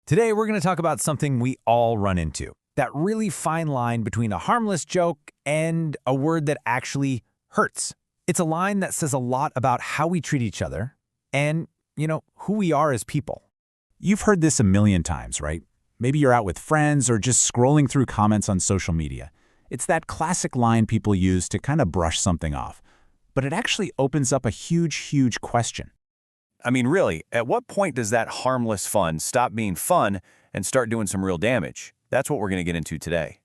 Today, we're going to talk about something we all run into, that really fine line between a harmless joke and a word that actually hurts. It's a line that says a lot about how we treat each other and, who we are as people. You've heard this a million times, right? Maybe you're out with friends or just scrolling through comments on social media. It's that classic line people use to kind of brush something off. But it actually opens up a huge question. I mean, really, at what point does that harmless fun stop being fun and start doing some real damage? That's what we're going to get into today.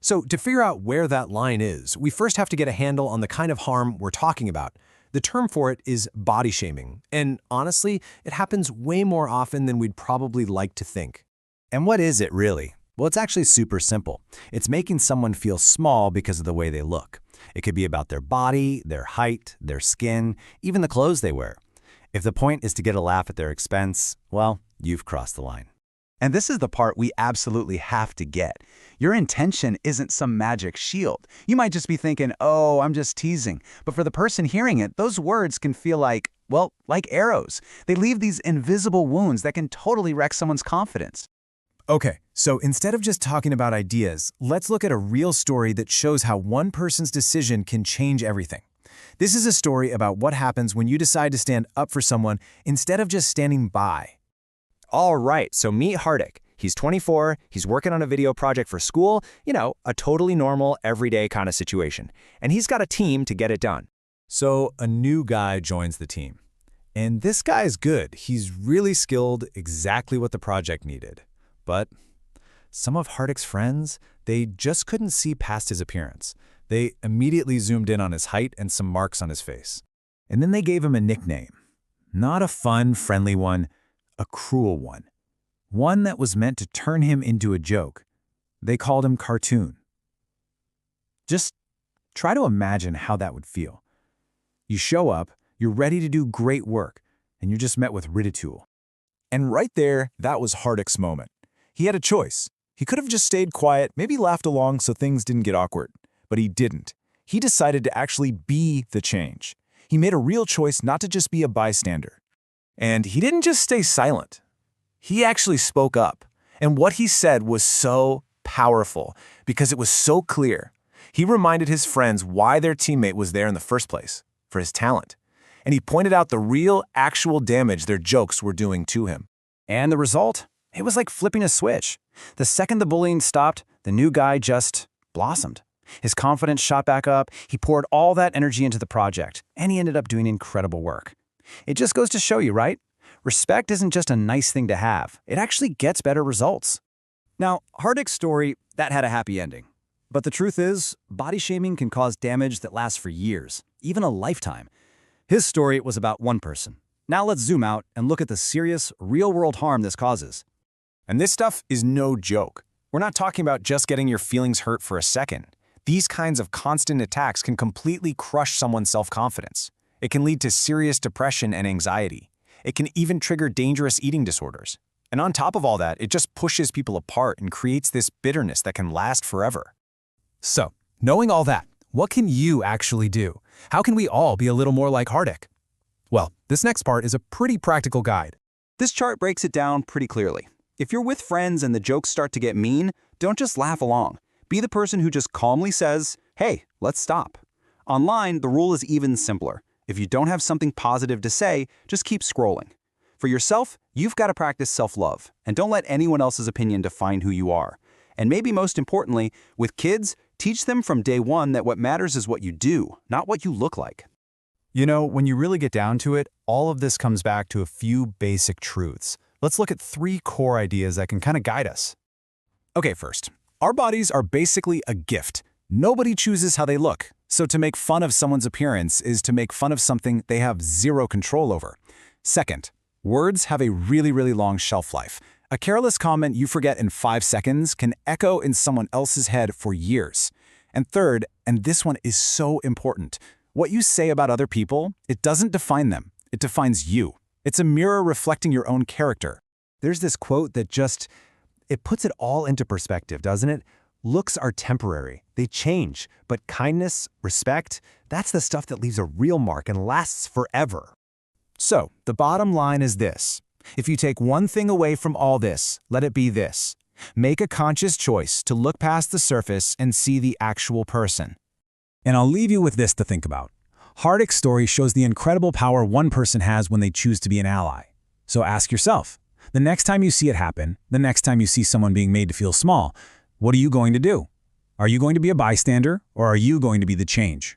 So to figure out where that line is, we first have to get a handle on the kind of harm we're talking about. The term for it is body shaming, and honestly, it happens way more often than we'd probably like to think. And what is it really? Well, it's actually super simple. It's making someone feel small because of the way they look. It could be about their body, their height, their skin, even the clothes they wear. If the point is to get a laugh at their expense, well, you've crossed the line. And this is the part we absolutely have to get. Your intention isn't some magic shield. You might just be thinking, oh, I'm just teasing. But for the person hearing it, those words can feel like arrows. They leave these invisible wounds that can totally wreck someone's confidence. Okay, so instead of just talking about ideas, let's look at a real story that shows how one person's decision can change everything. This is a story about what happens when you decide to stand up for someone instead of just standing by. All right, so meet Hardik. He's 24, he's working on a video project for school, a totally normal, everyday kind of situation. And he's got a team to get it done. So a new guy joins the team. And this guy's good. He's really skilled, exactly what the project needed. But some of Hardik's friends, they just couldn't see past his appearance. They immediately zoomed in on his height and some marks on his face. And then they gave him a nickname. Not a fun, friendly one, a cruel one. One that was meant to turn him into a joke. They called him Cartoon. Just try to imagine how that would feel. You show up, you're ready to do great work, and you're just met with ridicule. And right there, that was Hardik's moment. He had a choice. He could have just stayed quiet, maybe laughed along so things didn't get awkward. But he didn't. He decided to actually be the change. He made a real choice not to just be a bystander. And he didn't just stay silent. He actually spoke up. And what he said was so powerful because it was so clear. He reminded his friends why their teammate was there in the first place, for his talent. And he pointed out the real, actual damage their jokes were doing to him. And the result? It was like flipping a switch. The second the bullying stopped, the new guy just blossomed. His confidence shot back up, he poured all that energy into the project, and he ended up doing incredible work. It just goes to show you, right? Respect isn't just a nice thing to have. It actually gets better results. Now, Hardik's story, that had a happy ending. But the truth is, body shaming can cause damage that lasts for years, even a lifetime. His story was about one person. Now let's zoom out and look at the serious, real-world harm this causes. And this stuff is no joke. We're not talking about just getting your feelings hurt for a second. These kinds of constant attacks can completely crush someone's self-confidence. It can lead to serious depression and anxiety. It can even trigger dangerous eating disorders. And on top of all that, it just pushes people apart and creates this bitterness that can last forever. So, knowing all that, what can you actually do? How can we all be a little more like Hardik? Well, this next part is a pretty practical guide. This chart breaks it down pretty clearly. If you're with friends and the jokes start to get mean, don't just laugh along. Be the person who just calmly says, hey, let's stop. Online, the rule is even simpler. If you don't have something positive to say, just keep scrolling. For yourself, you've got to practice self-love, and don't let anyone else's opinion define who you are. And maybe most importantly, with kids, teach them from day one that what matters is what you do, not what you look like. When you really get down to it, all of this comes back to a few basic truths. Let's look at 3 core ideas that can kind of guide us. Okay, first, our bodies are basically a gift. Nobody chooses how they look. So to make fun of someone's appearance is to make fun of something they have zero control over. Second, words have a really long shelf life. A careless comment you forget in 5 seconds can echo in someone else's head for years. And third, and this one is so important, what you say about other people, it doesn't define them. It defines you. It's a mirror reflecting your own character. There's this quote that it puts it all into perspective, doesn't it? Looks are temporary. They change. But kindness, respect, that's the stuff that leaves a real mark and lasts forever. So, the bottom line is this. If you take one thing away from all this, let it be this. Make a conscious choice to look past the surface and see the actual person. And I'll leave you with this to think about. Hardik's story shows the incredible power one person has when they choose to be an ally. So ask yourself, the next time you see it happen, the next time you see someone being made to feel small, what are you going to do? Are you going to be a bystander, or are you going to be the change?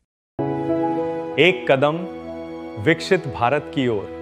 एक कदम विकसित भारत की ओर